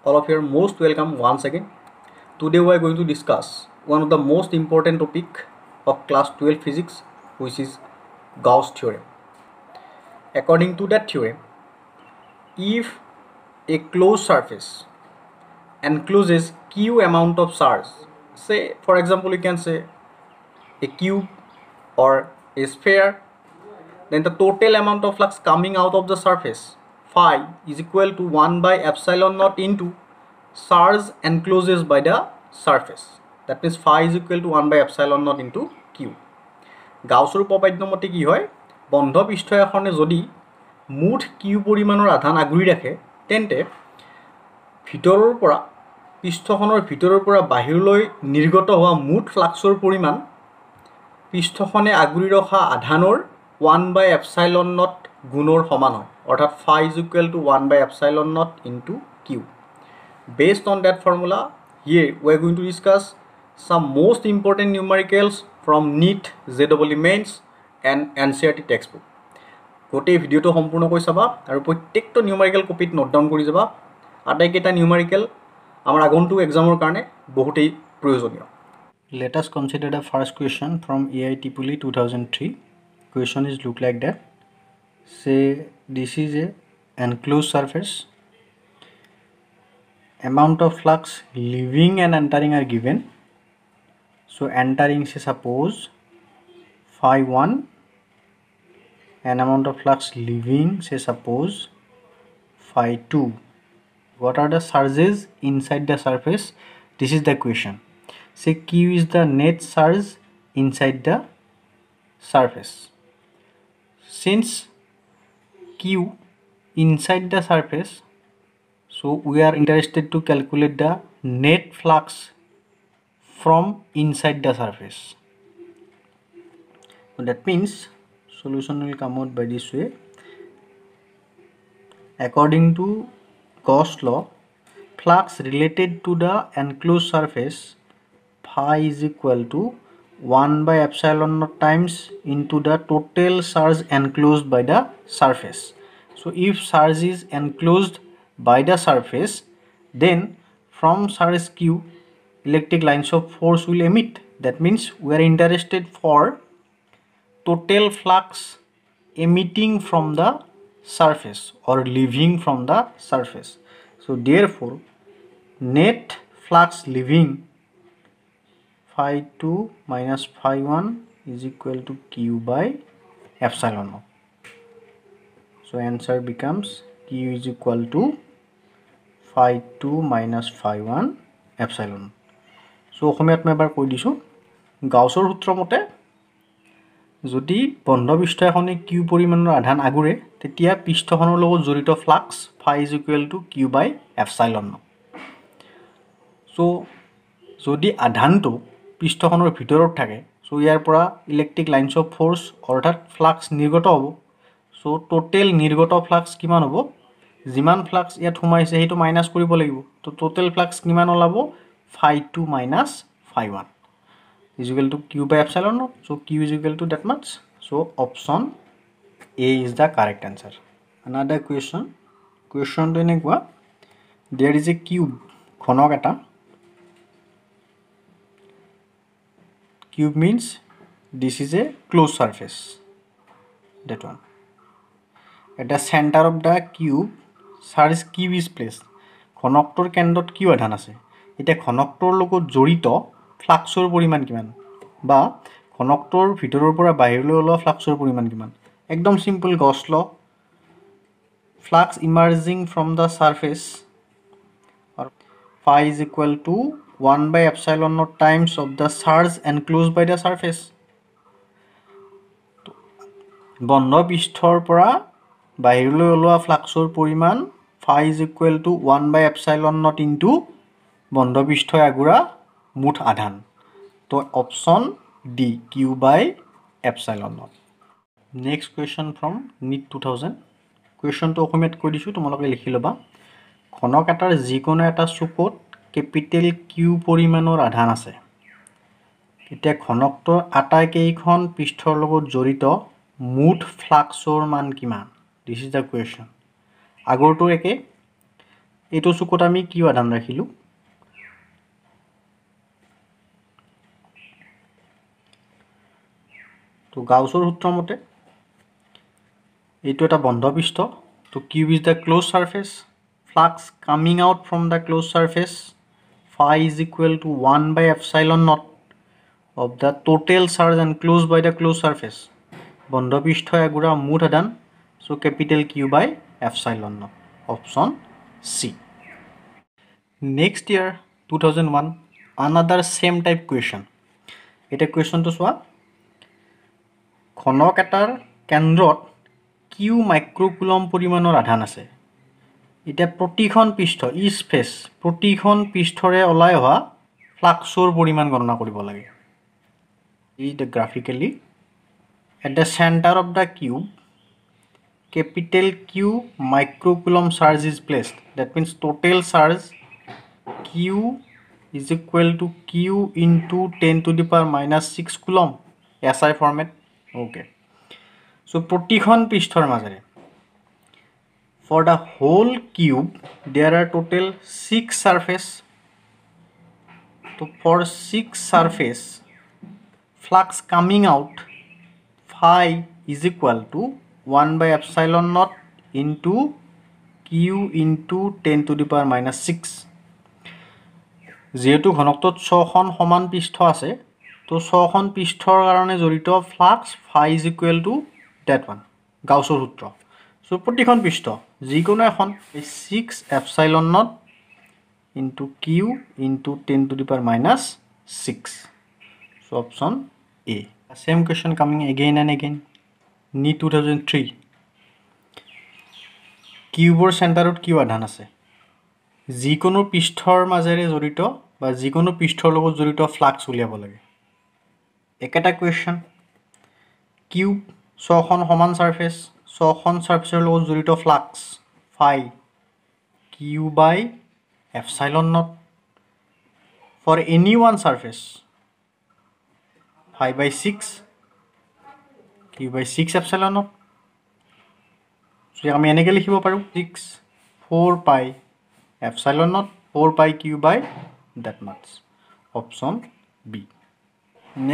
All of you are most welcome once again. Today we are going to discuss one of the most important topic of class 12 physics, which is Gauss theorem. According to that theorem, if a closed surface encloses q amount of charge, say for example you can say a cube or a sphere, then the total amount of flux coming out of the surface phi is equal to 1 by epsilon naught into charge encloses by the surface. That means phi is equal to 1 by epsilon naught into q. গাউছৰ উপপাদ্য মতে কি হয়, বন্ধ পৃষ্ঠ এখনে যদি মুঠ Q পৰিমাণৰ আধান আগুৰি ৰাখে তেন্তে ভিতৰৰ পৰা পৃষ্ঠখনৰ ভিতৰৰ পৰা বাহিৰলৈ নিৰ্গত হোৱা মুঠ ফ্লাক্সৰ পৰিমাণ পৃষ্ঠখনে আগুৰি ৰখা আধানৰ 1 by epsilon naught গুণৰ সমান হয়, অৰ্থাৎ phi is equal to 1 by epsilon naught into q. Based on that formula, here we are going to discuss some most important numericals from NEET, JEE Mains and NCERT textbook. গোটেই ভিডিওটো সম্পূৰ্ণকৈ চাবা আৰু প্ৰত্যেকটো নিউমেৰিকেল কপিত নোট ডাউন কৰি যাবা। আটাইকেইটা numerical আমাৰ আগন্তুক এক্সামৰ কাৰণে বহুতেই প্ৰয়োজনীয়। Let us consider the first question from AIEEE 2003. Question is look like that. Say this is a enclosed surface. Amount of flux leaving and entering are given. So entering say suppose phi 1 and amount of flux leaving say suppose phi 2. What are the charges inside the surface? This is the question. Say q is the net charge inside the surface. Since q inside the surface, so we are interested to calculate the net flux from inside the surface. So that means solution will come out by this way. According to Gauss law, flux related to the enclosed surface phi is equal to 1 by epsilon naught times into the total charge enclosed by the surface. So if charge is enclosed by the surface, then from charge q electric lines of force will emit. That means we are interested for total flux emitting from the surface or leaving from the surface. So therefore net flux leaving phi 2 minus phi 1 is equal to q by epsilon naught. So answer becomes q is equal to phi 2 minus phi 1 epsilon. So অসমীয়াত মই এবাৰ কৈ দিছোঁ, গাউছৰ সূত্ৰ মতে যদি বন্ধ পৃষ্ঠ এখনে কিউ পৰিমাণৰ আধান আগুৰে তেতিয়া পৃষ্ঠখনৰ লগত জড়িত flux phi is equal to q by epsilon naught. So যদি আধানটো পৃষ্ঠখনৰ ভিতৰত থাকে, so ইয়াৰ পৰা ইলেক্ট্ৰিক লাইন্স অফ ফোৰ্স অৰ্থাৎ ফ্লাক্স নিৰ্গত হ'ব। So টোটেল নিৰ্গত ফ্লাক্স কিমান হ'ব, যিমান ফ্লাক্স ইয়াত সোমাইছে সেইটো মাইনাস কৰিব লাগিব। তো টোটেল ফ্লাক্স কিমান ওলাব, phi 2 minus phi 1 is equal to q by epsilon naught. So q is equal to that much. So option A is the correct answer. Another question to এনেকুৱা, there is a cube, ঘনক এটা। Cube means this is a closed surface, that one. At the center of the cube charge q is placed. ঘনকটোৰ কেন্দ্ৰত q আধান আছে। এতিয়া ঘনকটোৰ লগত জড়িত ফ্লাক্সৰ পৰিমাণ কিমান বা ঘনকটোৰ ভিতৰৰ পৰা বাহিৰলৈ ওলোৱা ফ্লাক্সৰ পৰিমাণ কিমান, একদম সিম্পল গছ ল। flux emerging from the surface or phi is equal to 1 by epsilon naught times of the charge enclosed by the surface. বন্ধ পৃষ্ঠৰ পৰা বাহিৰলৈ ওলোৱা ফ্লাক্সৰ পৰিমাণ phi is equal to 1 by epsilon naught into বন্ধ পৃষ্ঠই আগুৰা মুঠ আধান। তো option D q by epsilon naught. Next question from NEET 2000. কুৱেশ্যনটো অসমীয়াত কৈ দিছোঁ, তোমালোকে লিখি ল'বা। ঘনক এটাৰ যিকোনো এটা চুকত কেপিটেল কিউ পৰিমাণৰ আধান আছে। এতিয়া ঘনকটোৰ আটাইকেইখন পৃষ্ঠৰ লগত জড়িত মুঠ ফ্লাক্সৰ মান কিমান, দিছ ইজ দ্য কুৱেশ্যন। আগৰটো একে, এইটো চুকত আমি কিউ আধান ৰাখিলো তো গাউছৰ সূত্ৰ মতে এইটো এটা বন্ধ পৃষ্ঠ তো cube is the close surface flux coming out from the close surface phi is equal to 1 by epsilon naught of the total charge enclosed by the closed surface বন্ধ পৃষ্ঠ এগুৰা মুঠ আধান so capital Q by epsilon naught option C next year 2001 another same type question এটা question to চোৱা ঘনক এটাৰ কেন্দ্ৰত Q মাইক্ৰোকুলম পৰিমাণৰ আধান আছে এটা প্ৰতিখন পৃষ্ঠ ইচ ফেস প্ৰতিখন পৃষ্ঠৰে ওলাই হোৱা ফ্লাক্সৰ পৰিমাণ গণনা কৰিব লাগে এই গ্ৰাফিক্যালি at the center of the cube capital Q microcoulomb charge is placed that means total charge Q is equal to Q into 10 to the power minus 6 coulomb SI format okay so প্ৰতিখন পৃষ্ঠৰ মাজেৰে for the whole cube there are total 6 surface so for 6 surface flux coming out phi is equal to 1 by epsilon naught into Q into 10 to the power minus 6 যেহেতু ঘনকটোত 6খন সমান পৃষ্ঠ আছে তো 6খন পৃষ্ঠৰ কাৰণে জড়িত flux phi is equal to that one গাউছৰ সূত্ৰ so প্ৰতিখন পৃষ্ঠ যিকোনো এখন 6 epsilon naught into Q into 10 to the power minus 6 so option A same question coming again and again ni 2003 কিউবৰ চেণ্টাৰত কিউ আধান আছে যিকোনো পৃষ্ঠৰ মাজেৰে জড়িত বা যিকোনো পৃষ্ঠৰ লগত জড়িত ফ্লাক্স উলিয়াব লাগে একেটা কোৱেশ্চন কিউব 6খন সমান সাৰফেস 6খন সাৰফেসৰ লগত জড়িত flux phi Q by epsilon naught for any one surface phi by 6 Q by 6 epsilon naught so আমি এনেকৈ লিখিব পাৰো 6 4 pi epsilon naught 4 pi Q by that much option B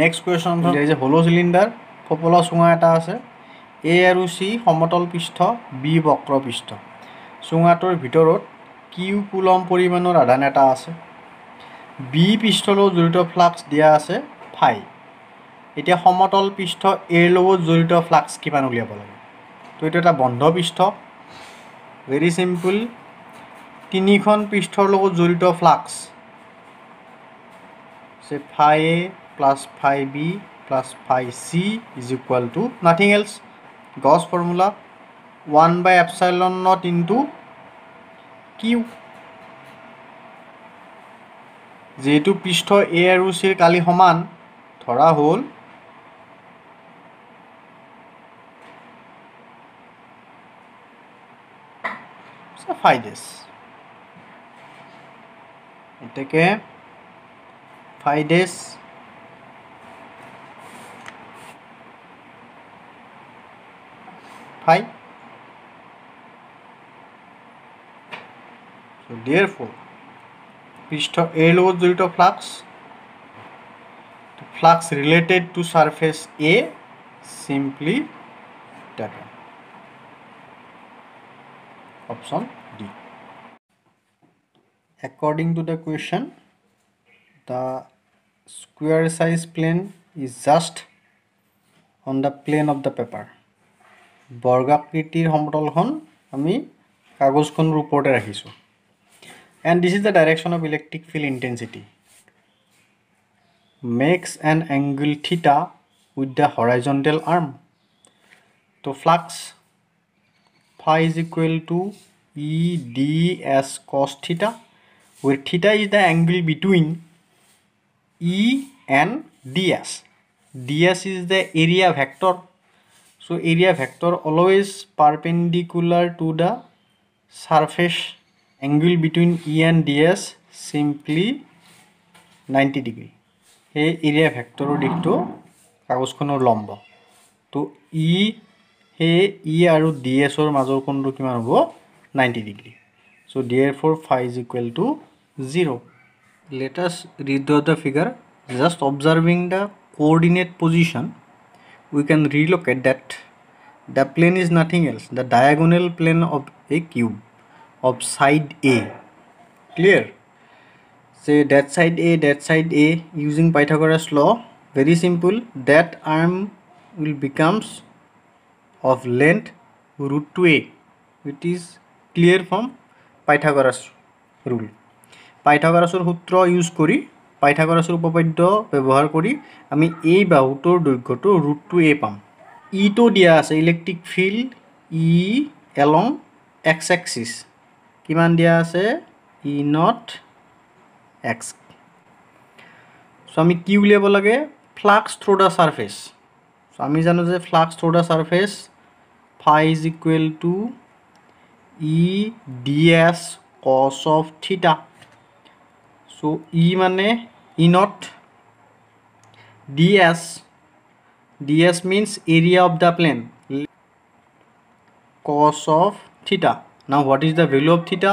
next question there is a hollow cylinder ফপলা সুঙা এটা আছে A আৰু C সমতল পৃষ্ঠ B বক্ৰ পৃষ্ঠ সুঙাটোৰ ভিতৰত Q কুলম পৰিমাণৰ আধান এটা আছে B পৃষ্ঠলৈ জড়িত ফ্লাক্স দিয়া আছে phi এতিয়া সমতল পৃষ্ঠ A লগত জড়িত ফ্লাক্স কিমান উলিয়াব লাগে তো এটা এটা বন্ধ পৃষ্ঠ ভেরি সিম্পল তিনিখন পৃষ্ঠৰ লগত জড়িত ফ্লাক্স সে phi A plus phi B plus phi C is equal to nothing else Gauss formula 1 by epsilon naught into Q যেহেতু পৃষ্ঠ A আৰু C ৰ কালি সমান ধৰা হল phi dash এটাকে phi dash phi so therefore পৃষ্ঠ A লগত জড়িত flux related to surface A simply that one option D according to the question the square size plane is just on the plane of the paper বৰ্গাকৃতিৰ সমতলখন আমি কাগজখনৰ ওপৰতে ৰাখিছো and this is the direction of electric field intensity makes an angle theta with the horizontal arm so flux phi is equal to E ds cos theta where theta is the angle between E and ds ds is the area vector so area vector always perpendicular to the surface angle between E and ds simply 90 degree hey area vector দিকটো কাগজখনৰ লম্ব তো E হে E আৰু ds ৰ মাজৰ কোণটো কিমান হ'ব 90 degree So therefore phi is equal to 0. Let us redraw the figure. Just observing the coordinate position, we can relocate that the plane is nothing else, the diagonal plane of a cube of side A. Clear? Say that side A using Pythagoras law. Very simple. That arm will becomes of length root 2a. It is clear from Pythagoras rule. পাইথাগোৰাসৰ সূত্ৰ use কৰি পাইথাগোৰাসৰ উপপাদ্য ব্যৱহাৰ কৰি আমি এই বাহুটোৰ দৈৰ্ঘ্যটো √2a পাম। ই তো দিয়া আছে ইলেক্ট্ৰিক ফিল্ড ই এলং এক্স এক্সিস কিমান দিয়া আছে ই নট এক্স। সো আমি কি উলিয়াব লাগে flux through the surface. So আমি জানো যে flux through the surface phi is equal to e ds cos of theta. So E mane E naught, ds means area of the plane, cos of theta. Now what is the value of theta?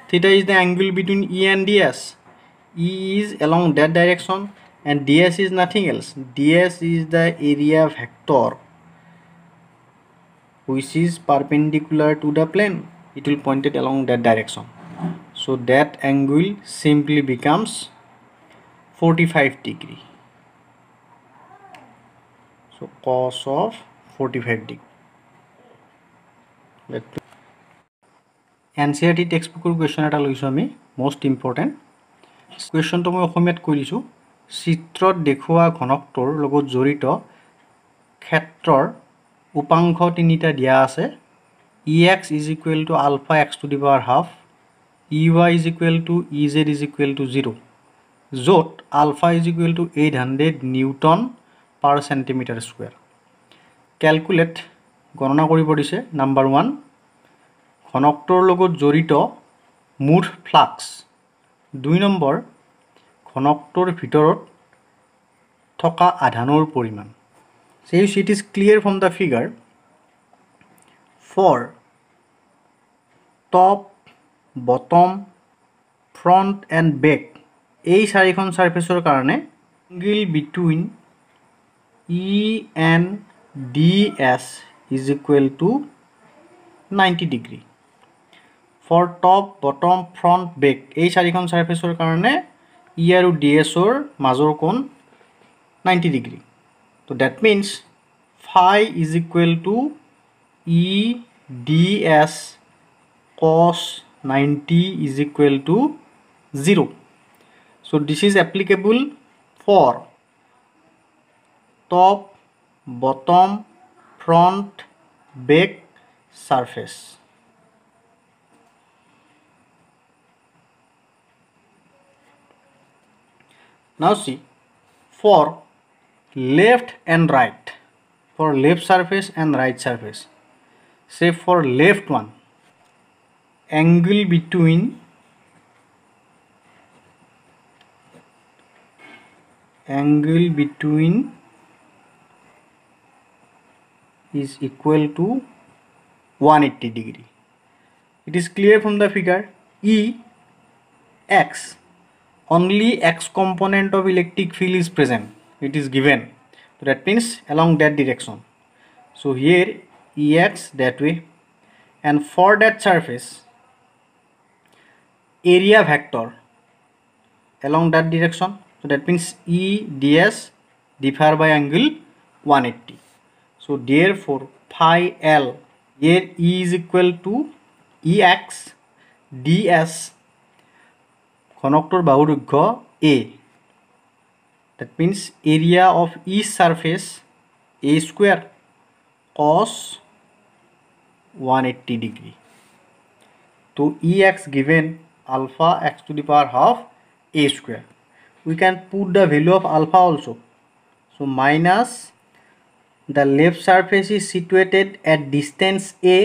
Theta is the angle between E and ds. E is along that direction and ds is nothing else. Ds is the area vector which is perpendicular to the plane. It will point it along that direction. So that angle simply becomes 45 degree. So cos of 45 degree. NCERT textbook question eta loisu ami most important question to moi অসমীয়াত কৰিছো চিত্ৰত দেখুৱা ঘনকটোৰ লগত জড়িত ক্ষেত্ৰৰ উপাংশ তিনিটা দিয়া আছে ex is equal to alpha x to the power half, ey is equal to ez is equal to 0. Jot alpha is equal to 800 Newton per centimeter square. Calculate গণনা কৰিব দিছে নাম্বাৰ 1 ঘনকটোৰ লগত জড়িত মুঠ ফ্লাক্স 2 নম্বৰ ঘনকটোৰ ভিতৰত থকা আধানৰ পৰিমাণ। So it is clear from the figure for top, bottom, front and back এই চাৰিখন সাৰফেসৰ কাৰণে angle between E and DS is equal to 90 degree. For top, bottom, front, back এই চাৰিখন সাৰফেসৰ কাৰণে E আৰু DS ৰ মাজৰ কোণ 90 degree. So that means phi is equal to E ds cos 90 is equal to 0. So this is applicable for top, bottom, front, back surface. Now see for left and right, for left surface and right surface. Say for left one, angle between is equal to 180 degree. It is clear from the figure E x, only x component of electric field is present. It is given. So that means along that direction. So here Ex that way, and for that surface area vector along that direction. So that means E ds differ by angle 180. So therefore phi L, here E is equal to Ex ds ঘনকটোৰ বাহুৰ দৈৰ্ঘ্য A. That means area of each surface A square cos 180 degree. So Ex given alpha x to the power half A square. We can put the value of alpha also. So minus the left surface is situated at distance A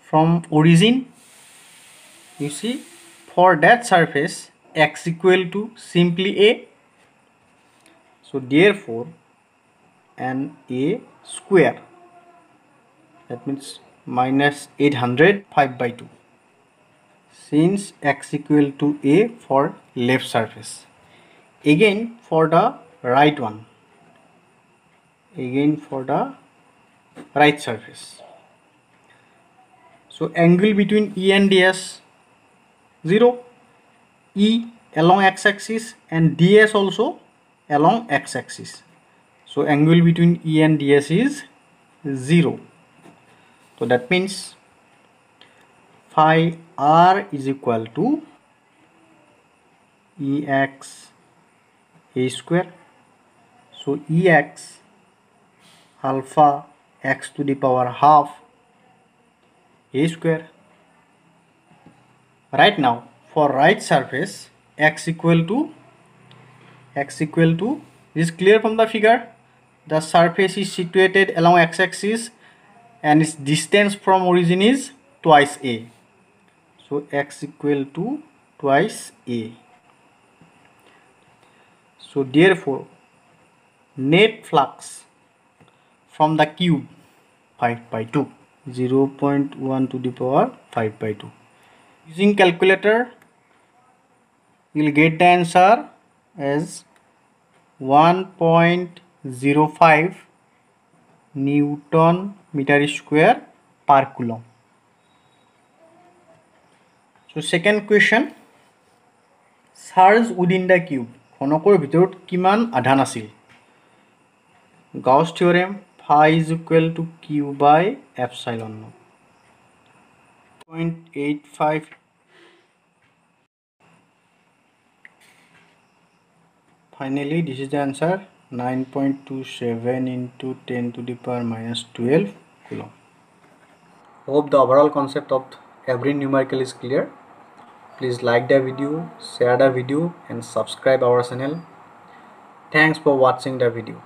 from origin. You see for that surface x equal to simply A. So therefore an A square, that means minus 800 5/2. since x equal to a for left surface. Again for the right one, again for the right surface. So angle between E and DS 0, E along x-axis and DS also along x-axis. So angle between E and DS is 0. So that means phi r is equal to Ex a square. So Ex alpha x to the power half a square. Right now for right surface x equal to is clear from the figure. The surface is situated along x-axis and its distance from origin is twice a. So x equal to twice a. So therefore net flux from the cube 5 by 2, 0.1 to the power 5 by 2. Using calculator you will get the answer as 1.05 Newton meter square per coulomb. So second question, charge within the cube ঘনকৰ ভিতৰত কিমান আধান আছিল? Gauss theorem, phi is equal to q by epsilon naught. 0.85. Finally this is the answer, 9.27 into 10 to the power minus 12 coulomb. Hope the overall concept of every numerical is clear. Please like the video, share the video and subscribe our channel. Thanks for watching the video.